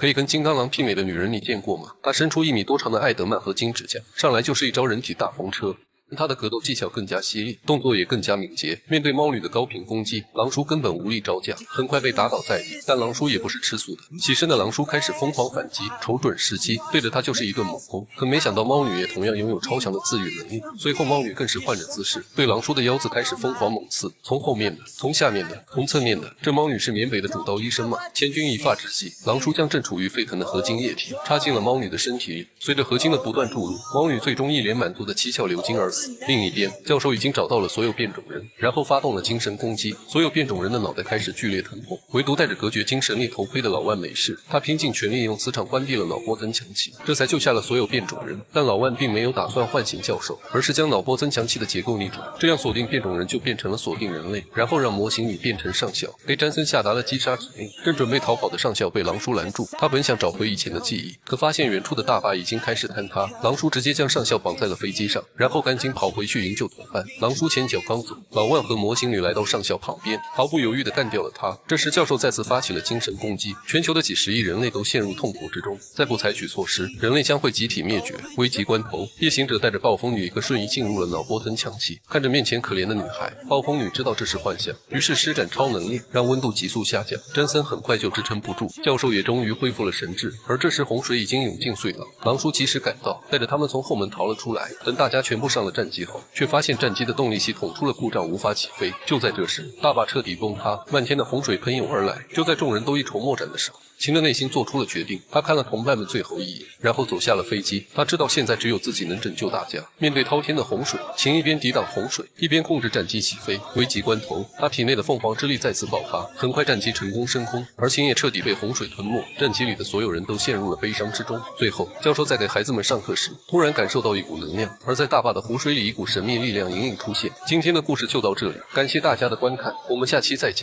可以跟金刚狼媲美的女人你见过吗？她伸出1米多长的艾德曼和金指甲，上来就是一招人体大风车。他的格斗技巧更加犀利，动作也更加敏捷。面对猫女的高频攻击，狼叔根本无力招架，很快被打倒在地。但狼叔也不是吃素的，起身的狼叔开始疯狂反击，瞅准时机，对着他就是一顿猛攻。可没想到猫女也同样拥有超强的自愈能力，随后猫女更是换着姿势，对狼叔的腰子开始疯狂猛刺，从后面的，从下面的，从侧面的。这猫女是缅北的主刀医生吗？千钧一发之际，狼叔将正处于沸腾的合金液体插进了猫女的身体里，随着合金的不断注入，猫女最终一脸满足的七窍流金而死。另一边，教授已经找到了所有变种人，然后发动了精神攻击，所有变种人的脑袋开始剧烈疼痛，唯独戴着隔绝精神力头盔的老万没事，他拼尽全力用磁场关闭了脑波增强器，这才救下了所有变种人。但老万并没有打算唤醒教授，而是将脑波增强器的结构逆转，这样锁定变种人就变成了锁定人类，然后让模型女变成上校，给詹森下达了击杀指令。正准备逃跑的上校被狼叔拦住，他本想找回以前的记忆，可发现远处的大坝已经开始坍塌，狼叔直接将上校绑在了飞机上，然后赶紧跑回去营救同伴。狼叔前脚刚走，老万和模型女来到上校旁边，毫不犹豫地干掉了他。这时教授再次发起了精神攻击，全球的几十亿人类都陷入痛苦之中，再不采取措施，人类将会集体灭绝。危急关头，夜行者带着暴风女一个瞬移进入了脑波增强器，看着面前可怜的女孩，暴风女知道这是幻象，于是施展超能力，让温度急速下降。詹森很快就支撑不住，教授也终于恢复了神智。而这时洪水已经涌进隧道，狼叔及时赶到，带着他们从后门逃了出来。等大家全部上了战机后，却发现战机的动力系统出了故障，无法起飞。就在这时，大坝彻底崩塌，漫天的洪水喷涌而来。就在众人都一筹莫展的时候，秦的内心做出了决定，他看了同伴们最后一眼，然后走下了飞机。他知道现在只有自己能拯救大家。面对滔天的洪水，秦一边抵挡洪水，一边控制战机起飞。危急关头，他体内的凤凰之力再次爆发，很快战机成功升空，而秦也彻底被洪水吞没。战机里的所有人都陷入了悲伤之中。最后，教授在给孩子们上课时，突然感受到一股能量，而在大坝的湖水里，一股神秘力量隐隐出现。今天的故事就到这里，感谢大家的观看，我们下期再见。